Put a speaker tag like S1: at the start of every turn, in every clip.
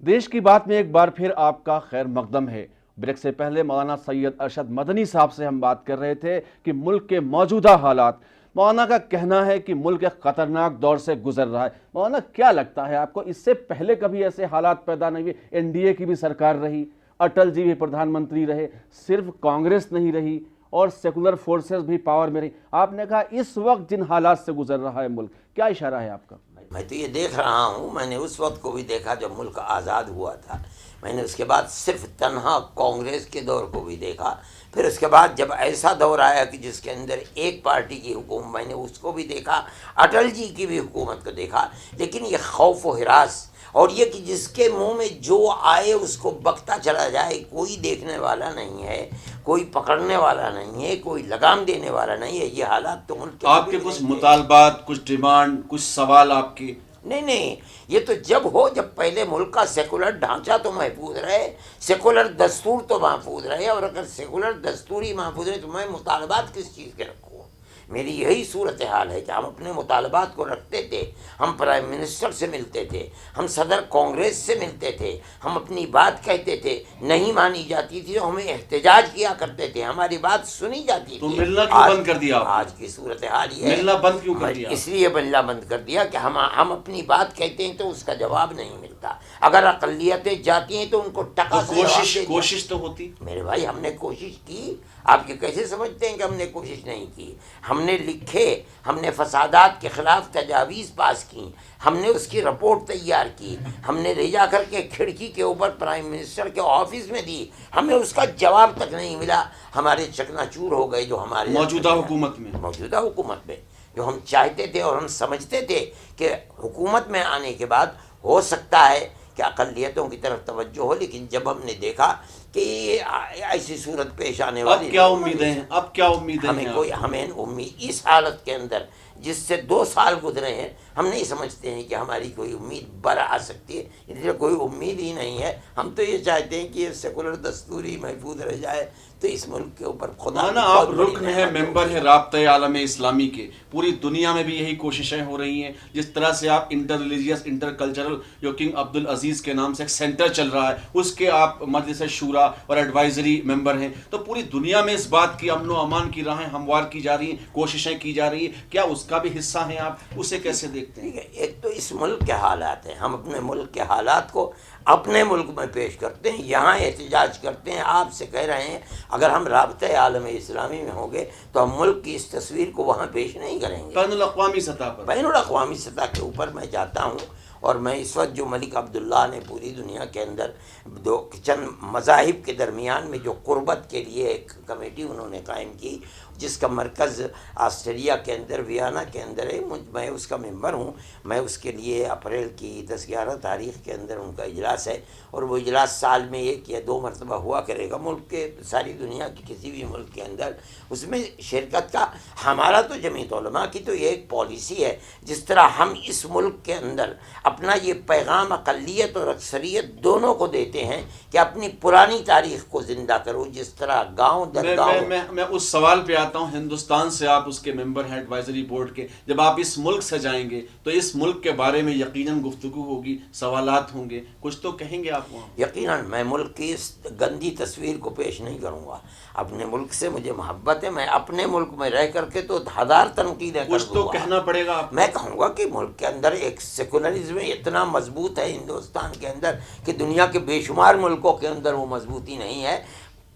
S1: دیش کی بات میں ایک بار پھر آپ کا خیر مقدم ہے۔ بریک سے پہلے مولانا سید ارشد مدنی صاحب سے ہم بات کر رہے تھے کہ ملک کے موجودہ حالات، مولانا کا کہنا ہے کہ ملک ایک خطرناک دور سے گزر رہا ہے۔ مولانا کیا لگتا ہے آپ کو، اس سے پہلے کبھی ایسے حالات پیدا نہیں ہوئے؟ این ڈی اے کی بھی سرکار رہی، اٹل جی بھی پردھان منتری رہے، صرف کانگریس نہیں رہی اور سیکولر فورسز بھی پاور میں رہی۔ آپ نے کہا اس وقت جن حالات سے گزر رہا ہے ملک، کیا اشارہ ہے آپ کا؟
S2: میں تو یہ دیکھ رہا ہوں، میں نے اس وقت کو بھی دیکھا جب ملک آزاد ہوا تھا، میں نے اس کے بعد صرف تنہا کانگریس کے دور کو بھی دیکھا، پھر اس کے بعد جب ایسا دور آیا کہ جس کے اندر ایک پارٹی کی حکومت، میں نے اس کو بھی دیکھا، اٹل جی کی بھی حکومت کو دیکھا، لیکن یہ خوف و ہراس اور یہ کہ جس کے منہ میں جو آئے اس کو بکتا چلا جائے، کوئی دیکھنے والا نہیں ہے، کوئی پکڑنے والا نہیں ہے، کوئی لگام دینے والا نہیں ہے، یہ حالات تو ملک کے
S1: آپ کے کچھ مطالبات، کچھ ڈیمانڈ، کچھ سوال آپ کے؟
S2: نہیں، یہ تو جب پہلے ملک کا سیکولر ڈھانچہ تو محفوظ رہے، سیکولر دستور تو محفوظ رہے، اور اگر سیکولر دستور ہی محفوظ رہے تو میں مطالبات کس چیز کے رکھوں؟ میری یہی صورتحال ہے کہ ہم اپنے مطالبات کو رکھتے تھے، ہم پرائم منسٹر سے ملتے تھے، ہم صدر کانگریس سے ملتے تھے، ہم اپنی بات کہتے تھے، نہیں مانی جاتی تھی تو ہمیں احتجاج کیا کرتے تھے، ہماری بات سنی جاتی
S1: تو
S2: تھی۔
S1: ملنا کیوں بند کر دیا آپ نے؟
S2: آج کی صورتحال یہ ہے،
S1: ملنا بند کیوں کر دیا؟
S2: اس لیے ملنا بند کر دیا کہ ہم اپنی بات کہتے ہیں تو اس کا جواب نہیں ملتا، اگر اقلیتیں جاتی ہیں تو ان کو ٹکا سے جواب دے دیا۔
S1: کوشش تو ہوتی
S2: میرے بھائی، ہم نے کوشش کی، آپ یہ کیسے سمجھتے ہیں کہ ہم نے کوشش نہیں کی؟ ہم نے لکھے، ہم نے فسادات کے خلاف تجاویز پاس کی، ہم نے اس کی رپورٹ تیار کی، ہم نے لے جا کر کے کھڑکی کے اوپر پرائم منسٹر کے آفس میں دی، ہمیں اس کا جواب تک نہیں ملا، ہمارے چکنا چور ہو گئے جو ہمارے
S1: موجودہ حکومت میں
S2: جو ہم چاہتے تھے اور ہم سمجھتے تھے کہ حکومت میں آنے کے بعد ہو سکتا ہے کہ اقلیتوں کی طرف توجہ ہو، لیکن جب ہم نے دیکھا کہ ایسی صورت پیش آنے والی،
S1: اب کیا امیدیں ہیں؟
S2: ہمیں امید اس حالت کے اندر جس سے 2 سال گزرے ہیں، ہم نہیں سمجھتے ہیں کہ ہماری کوئی امید بر آ سکتی ہے، اس لیے کوئی امید ہی نہیں ہے۔ ہم تو یہ چاہتے ہیں کہ یہ سیکولر دستوری محفوظ رہ جائے تو اس ملک کے اوپر خدا
S1: آپ رکن ہیں، ممبر ہیں رابطۂ عالم اسلامی کے، پوری دنیا میں بھی یہی کوششیں ہو رہی ہیں، جس طرح سے آپ انٹر ریلیجیس انٹر کلچرل جو کنگ عبدالعزیز کے نام سے ایک سینٹر چل رہا ہے، اس کے آپ مجلس شورا اور ایڈوائزری ممبر ہیں، تو پوری دنیا میں اس بات کی امن و امان کی راہیں ہموار کی جا رہی ہیں، کوششیں کی جا رہی ہیں، کیا اس کا بھی حصہ ہیں آپ؟ اسے کیسے دیکھتے ہیں؟
S2: ایک تو اس ملک کے حالات ہیں، ہم اپنے ملک کے حالات کو اپنے ملک میں پیش کرتے ہیں، یہاں احتجاج کرتے ہیں، آپ سے کہہ رہے ہیں اگر ہم رابطۂ عالم اسلامی میں ہوں گے تو ہم ملک کی اس تصویر کو وہاں پیش نہیں کریں گے۔
S1: بین الاقوامی سطح پر،
S2: بین الاقوامی سطح کے اوپر میں جاتا ہوں، اور میں اس وقت جو ملک عبداللہ نے پوری دنیا کے اندر چند مذاہب کے درمیان میں جو قربت کے لیے ایک کمیٹی انہوں نے قائم کی، جس کا مرکز آسٹریلیا کے اندر ویانا کے اندر ہے، میں اس کا ممبر ہوں، میں اس کے لیے اپریل کی 10-11 تاریخ کے اندر ان کا اجلاس ہے، اور وہ اجلاس سال میں 1 یا 2 مرتبہ ہوا کرے گا ملک کے، ساری دنیا کی کسی بھی ملک کے اندر اس میں شرکت کا۔ ہمارا تو جمعیت علماء کی تو یہ ایک پالیسی ہے، جس طرح ہم اس ملک کے اندر اپنا یہ پیغام اقلیت اور اکثریت دونوں کو دیتے ہیں کہ اپنی پرانی تاریخ کو زندہ کرو، جس طرح گاؤں در گاؤں۔
S1: میں اس سوال پہ آتا ہوں، ہندوستان سے آپ اس کے ممبر ہیں ایڈوائزری بورڈ کے، جب آپ اس ملک سے جائیں گے تو اس ملک کے بارے میں یقیناً گفتگو ہوگی، سوالات ہوں گے، کچھ تو کہیں گے آپ وہاں؟
S2: یقیناً میں ملک کی اس گندی تصویر کو پیش نہیں کروں گا، اپنے ملک سے مجھے محبت ہے، میں اپنے ملک میں رہ کر کے تو 1000 تنقیدیں کر دوں گا۔
S1: کچھ تو کہنا پڑے گا آپ۔
S2: میں کہوں گا کہ ملک کے اندر ایک سیکولرزم اتنا مضبوط ہے ہندوستان کے اندر کہ دنیا کے بے شمار ملکوں کے اندر وہ مضبوطی نہیں ہے۔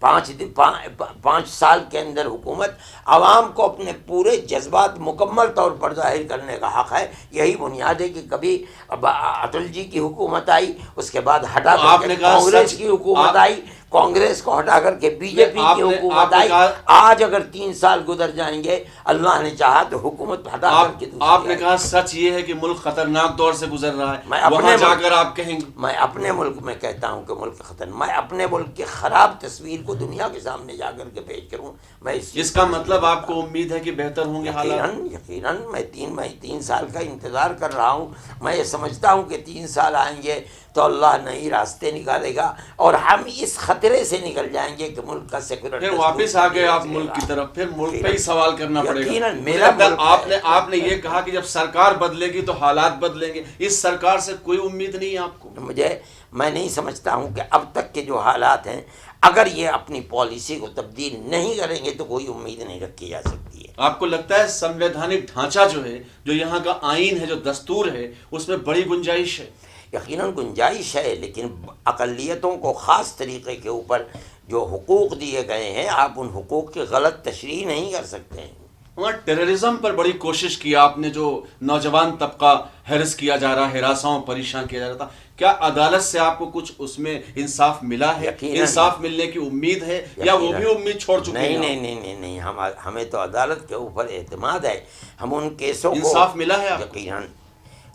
S2: 5 سال کے اندر حکومت عوام کو اپنے پورے جذبات مکمل طور پر ظاہر کرنے کا حق ہے، یہی بنیاد ہے کہ کبھی اٹل جی کی حکومت آئی، اس کے بعد ہٹا کر کے کانگریس کی حکومت آئی، کانگریس کو ہٹا کر کے بی جے پی کی حکومت آئی، آج اگر 3 سال گزر جائیں گے، اللہ نے چاہا تو حکومت ہٹا کر کے دوسری
S1: آپ نے کہا سچ یہ ہے کہ ملک خطرناک دور سے گزر رہا ہے، وہاں جا کر آپ کہیں گے؟
S2: میں اپنے ملک میں کہتا ہوں کہ ملک میں اپنے ملک کی خراب تصویر کو دنیا کے سامنے جا کر کے پیش کروں، میں
S1: اس کا مطلب آپ کو امید ہے کہ بہتر ہوں گے حالات؟
S2: یقیناً میں 3 سال کا انتظار کر رہا ہوں، میں یہ سمجھتا ہوں کہ 3 سال آئیں گے تو اللہ نئی راستے نکالے گا، اور ہم اس خطے خطرے سے نکل جائیں گے کہ ملک کا سیکولر
S1: پھر واپس آ گئے آپ ملک کی طرف، پھر ملک پہ ہی سوال کرنا پڑے گا. آپ نے یہ کہا کہ جب سرکار بدلے گی تو حالات بدلیں گے، اس سرکار سے کوئی امید نہیں ہے آپ کو؟
S2: میں نہیں سمجھتا ہوں کہ اب تک کے جو حالات ہیں اگر یہ اپنی پالیسی کو تبدیل نہیں کریں گے تو کوئی امید نہیں رکھی جا سکتی ہے.
S1: آپ کو لگتا ہے سنویدھانک ڈھانچہ جو ہے، جو یہاں کا آئین ہے، جو دستور ہے، اس میں بڑی گنجائش ہے؟
S2: یقیناً گنجائش ہے، لیکن اقلیتوں کو خاص طریقے کے اوپر جو حقوق دیے گئے ہیں آپ ان حقوق کی غلط تشریح نہیں کر سکتے ہیں.
S1: وہاں ٹیررزم پر بڑی کوشش کی آپ نے، جو نوجوان طبقہ ہیرس کیا جا رہا ہے، ہراساں پریشان کیا جا رہا تھا، کیا عدالت سے آپ کو کچھ اس میں انصاف ملا ہے؟ انصاف ملنے کی امید ہے یا وہ بھی امید چھوڑ چکے ہیں؟
S2: نہیں، ہمیں تو عدالت کے اوپر اعتماد ہے. ہم ان کیسوں کو
S1: انصاف ملا ہے آپ کو؟
S2: یقیناً.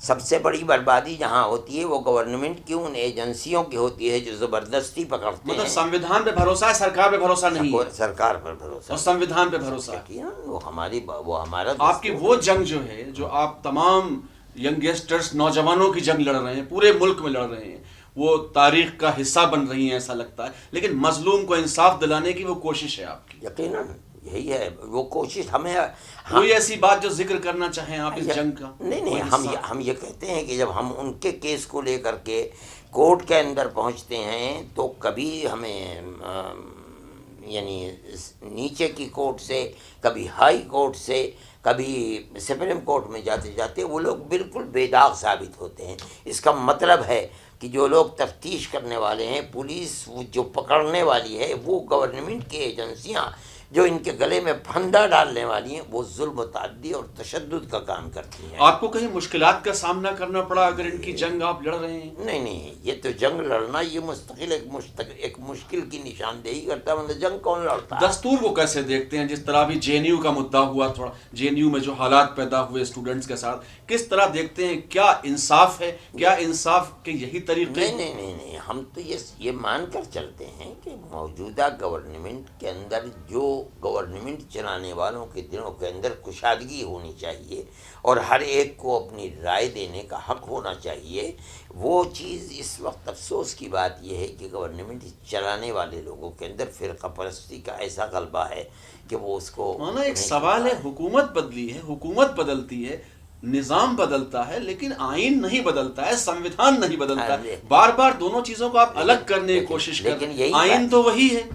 S2: سب سے بڑی بربادی جہاں ہوتی ہے وہ گورنمنٹ کی ان ایجنسیوں کی ہوتی ہے جو زبردستی پکڑتے ہیں.
S1: مطلب سنویدھان پہ بھروسہ ہے، سرکار پہ بھروسہ نہیں ہے؟
S2: سرکار پر بھروسہ
S1: اور سنویدھان پہ بھروسہ ہے.
S2: وہ ہمارا
S1: آپ کی وہ جنگ جو ہے، جو آپ تمام ینگسٹرز، نوجوانوں کی جنگ لڑ رہے ہیں، پورے ملک میں لڑ رہے ہیں، وہ تاریخ کا حصہ بن رہی ہیں ایسا لگتا ہے، لیکن مظلوم کو انصاف دلانے کی وہ کوشش ہے آپ کی.
S2: یقیناً یہی ہے وہ کوشش. ہمیں
S1: کوئی ایسی بات جو ذکر کرنا چاہیں آپ اس جنگ کا؟
S2: نہیں، ہم یہ کہتے ہیں کہ جب ہم ان کے کیس کو لے کر کے کورٹ کے اندر پہنچتے ہیں تو کبھی ہمیں یعنی نیچے کی کورٹ سے، کبھی ہائی کورٹ سے، کبھی سپریم کورٹ میں جاتے جاتے وہ لوگ بالکل بے داغ ثابت ہوتے ہیں. اس کا مطلب ہے کہ جو لوگ تفتیش کرنے والے ہیں، پولیس جو پکڑنے والی ہے، وہ گورنمنٹ کی ایجنسیاں جو ان کے گلے میں پھندا ڈالنے والی ہیں، وہ ظلم و تعدی اور تشدد کا کام کرتی ہیں.
S1: آپ کو کہیں مشکلات کا سامنا کرنا پڑا اگر ان کی جنگ آپ لڑ رہے ہیں؟
S2: نہیں، یہ تو جنگ لڑنا یہ مستقل ایک مشکل کی نشاندہی کرتا ہے، مطلب جنگ کون لڑتا ہے؟
S1: دستور کو کیسے دیکھتے ہیں؟ جس طرح بھی جے این یو کا مدعا ہوا، تھوڑا جے این یو میں جو حالات پیدا ہوئے اسٹوڈنٹس کے ساتھ، کس طرح دیکھتے ہیں؟ کیا انصاف ہے؟ کیا انصاف کے یہی طریقے؟
S2: نہیں، ہم تو یہ مان کر چلتے ہیں کہ موجودہ گورنمنٹ کے اندر جو گورنمنٹ چلانے والوں کے دلوں کے اندر کشادگی ہونی چاہیے اور ہر ایک کو اپنی رائے دینے کا حق ہونا چاہیے. وہ چیز اس وقت افسوس کی بات یہ ہے کہ گورنمنٹ چلانے والے لوگوں کے اندر فرقہ پرستی کا ایسا غلبہ ہے کہ وہ اس کو
S1: مانا ایک سوال ہے، حکومت بدلی ہے، حکومت بدلتی ہے، نظام بدلتا ہے، لیکن آئین نہیں بدلتا ہے، سنویدھان نہیں بدلتا ہے. بار بار دونوں چیزوں کو آپ الگ کرنے کی کوشش کر رہے ہیں. آئین تو وہی ہے،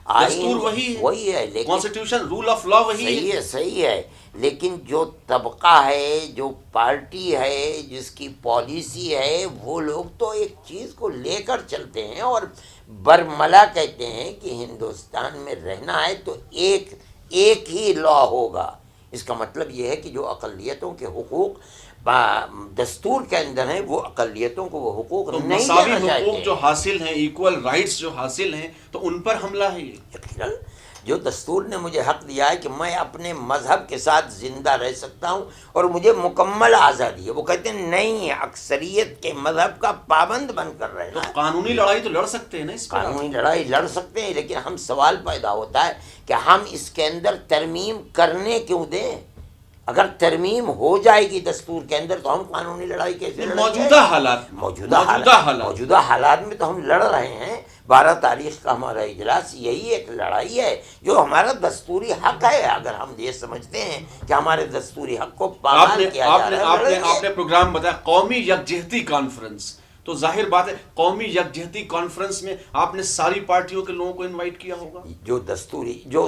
S1: دستور وہی ہے، کانسٹیٹیوشن، رول آف لا وہی ہے.
S2: صحیح ہے، لیکن جو طبقہ ہے، جو پارٹی ہے، جس کی پالیسی ہے، وہ لوگ تو ایک چیز کو لے کر چلتے ہیں اور برملا کہتے ہیں کہ ہندوستان میں رہنا ہے تو ایک ہی لا ہوگا. اس کا مطلب یہ ہے کہ جو اقلیتوں کے حقوق دستور کے اندر ہیں وہ اقلیتوں کو وہ حقوق نہیں دینا چاہتے.
S1: مساوی حقوق جو حاصل ہیں، ایکول رائٹس جو حاصل ہیں، تو ان پر حملہ ہے یہ.
S2: یقیناً جو دستور نے مجھے حق دیا ہے کہ میں اپنے مذہب کے ساتھ زندہ رہ سکتا ہوں اور مجھے مکمل آزادی ہے، وہ کہتے ہیں نہیں، اکثریت کے مذہب کا پابند بن کر رہنا.
S1: تو قانونی لڑائی تو لڑ سکتے ہیں نا؟ اس
S2: قانونی لڑائی لڑ سکتے ہیں، لیکن ہم سوال پیدا ہوتا ہے کہ ہم اس کے اندر ترمیم کرنے کیوں دیں؟ اگر ترمیم ہو جائے گی دستور کے اندر تو ہم قانونی لڑائی کیسے لڑیں گے؟ موجودہ حالات میں تو ہم لڑ رہے ہیں. 12 تاریخ کا ہمارا اجلاس یہی ایک لڑائی ہے جو ہمارا دستوری حق ہے. اگر ہم یہ سمجھتے ہیں کہ ہمارے دستوری حق کو پامال کیا جا رہا ہے.
S1: آپ نے پروگرام بتایا قومی یکجہتی کانفرنس، تو ظاہر بات ہے قومی یکجہتی کانفرنس میں آپ نے ساری پارٹیوں کے لوگوں کو انوائٹ کیا ہوگا.
S2: جو دستوری جو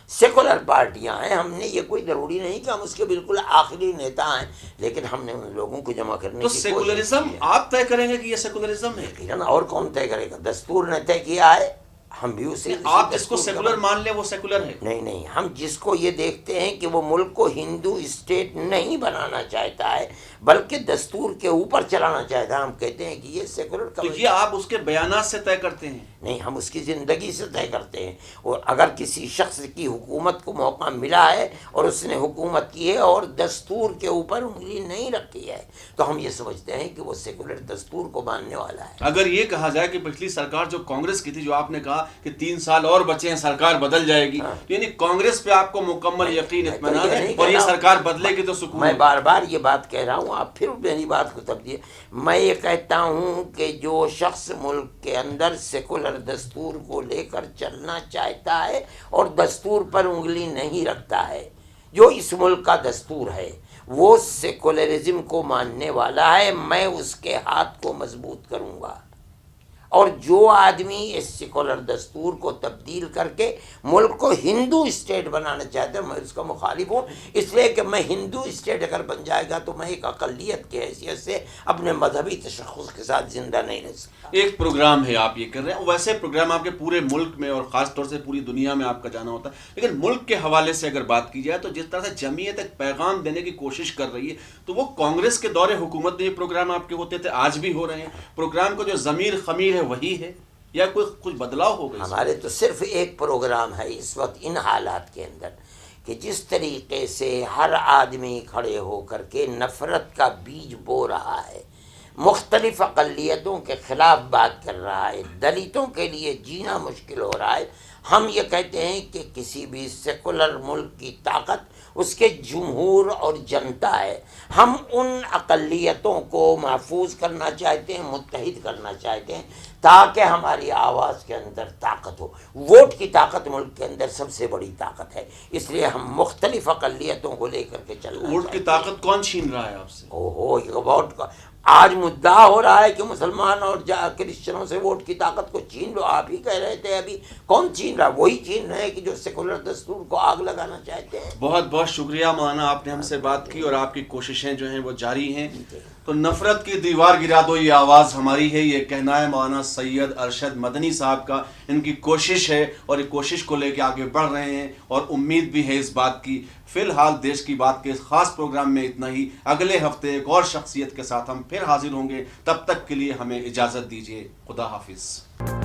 S2: سیکولر پارٹیاں ہیں، ہم نے یہ کوئی ضروری نہیں کہ ہم اس کے بالکل آخری نیتا ہیں، لیکن ہم نے ان لوگوں کو جمع کرنے کی کوشش کی.
S1: تو سیکولرزم آپ طے کریں گے کہ یہ سیکولرزم ہے؟
S2: یقیناً، اور کون طے کرے گا؟ دستور نے طے کیا ہے، ہم بھی اسے.
S1: آپ جس کو سیکولر مان لیں وہ سیکولر ہے.
S2: نہیں، ہم جس کو یہ دیکھتے ہیں کہ وہ ملک کو ہندو اسٹیٹ نہیں بنانا چاہتا ہے بلکہ دستور کے اوپر چلانا چاہتا ہے، ہم کہتے ہیں کہ یہ سیکولر.
S1: تو یہ آپ اس کے بیانات سے طے کرتے ہیں؟
S2: نہیں، ہم اس کی زندگی سے طے کرتے ہیں. اور اگر کسی شخص کی حکومت کو موقع ملا ہے اور اس نے حکومت کی ہے اور دستور کے اوپر انگلی نہیں رکھی ہے تو ہم یہ سمجھتے ہیں کہ وہ سیکولر دستور کو ماننے والا ہے.
S1: اگر یہ کہا جائے کہ پچھلی سرکار جو کانگریس کی تھی، جو آپ نے کہا کہ 3 سال اور بچے ہیں سرکار بدل جائے گی، یعنی کانگریس پہ آپ کو مکمل یقین اطمینان ہے اور یہ سرکار بدلے گی تو سکون.
S2: میں بار بار یہ بات کہہ رہا ہوں ہوں، آپ پھر میری بات کو تبدیل، میں یہ کہتا ہوں کہ جو شخص ملک کے اندر سیکولر دستور کو لے کر چلنا چاہتا ہے اور دستور پر انگلی نہیں رکھتا ہے، جو اس ملک کا دستور ہے وہ سیکولرزم کو ماننے والا ہے، میں اس کے ہاتھ کو مضبوط کروں گا۔ اور جو آدمی اس سیکولر دستور کو تبدیل کر کے ملک کو ہندو اسٹیٹ بنانا چاہتا ہے، میں اس کا مخالف ہوں، اس لیے کہ میں ہندو اسٹیٹ اگر بن جائے گا تو میں ایک اقلیت کی حیثیت سے اپنے مذہبی تشخص کے ساتھ زندہ نہیں رہ سکتا۔
S1: ایک پروگرام ہے آپ یہ کر رہے ہیں، ویسے پروگرام آپ کے پورے ملک میں اور خاص طور سے پوری دنیا میں آپ کا جانا ہوتا ہے، لیکن ملک کے حوالے سے اگر بات کی جائے تو جس طرح سے جمعیت ایک پیغام دینے کی کوشش کر رہی ہے، تو وہ کانگریس کے دور حکومت میں یہ پروگرام آپ کے ہوتے تھے، آج بھی ہو رہے ہیں، پروگرام کو جو ضمیر خمیر ہے وہی ہے یا کوئی کچھ بدلاؤ ہو گئی؟
S2: ہمارے تو صرف ایک پروگرام ہے اس وقت ان حالات کے اندر کہ جس طریقے سے ہر آدمی کھڑے ہو کر کے نفرت کا بیج بو رہا ہے، مختلف اقلیتوں کے خلاف بات کر رہا ہے، دلتوں کے لیے جینا مشکل ہو رہا ہے، ہم یہ کہتے ہیں کہ کسی بھی سیکولر ملک کی طاقت اس کے جمہور اور جنتا ہے۔ ہم ان اقلیتوں کو محفوظ کرنا چاہتے ہیں، متحد کرنا چاہتے ہیں تاکہ ہماری آواز کے اندر طاقت ہو۔ ووٹ کی طاقت ملک کے اندر سب سے بڑی طاقت ہے، اس لیے ہم مختلف اقلیتوں کو لے کر کے چلنا
S1: ووٹ کی طاقت کون چھین رہا ہے آپ سے؟
S2: ووٹ کا آج مدعا ہو رہا ہے کہ مسلمان اور کرسچنوں سے ووٹ کی طاقت کو چھین لو۔ آپ ہی کہہ رہے تھے ابھی، کون چھین رہا؟ وہی چھین رہے ہیں کہ جو سیکولر دستور کو آگ لگانا چاہتے ہیں۔
S1: بہت بہت شکریہ مولانا، آپ نے ہم سے بات کی اور آپ کی کوششیں جو ہیں وہ جاری ہیں۔ تو نفرت کی دیوار گرا دو یہ آواز ہماری ہے، یہ کہنا ہے مولانا سید ارشد مدنی صاحب کا، ان کی کوشش ہے اور اس کوشش کو لے کے آگے بڑھ رہے ہیں اور امید بھی ہے اس بات کی۔ فی الحال دیش کی بات کے اس خاص پروگرام میں اتنا ہی، اگلے ہفتے ایک اور شخصیت کے ساتھ ہم پھر حاضر ہوں گے، تب تک کے لیے ہمیں اجازت دیجیے، خدا حافظ۔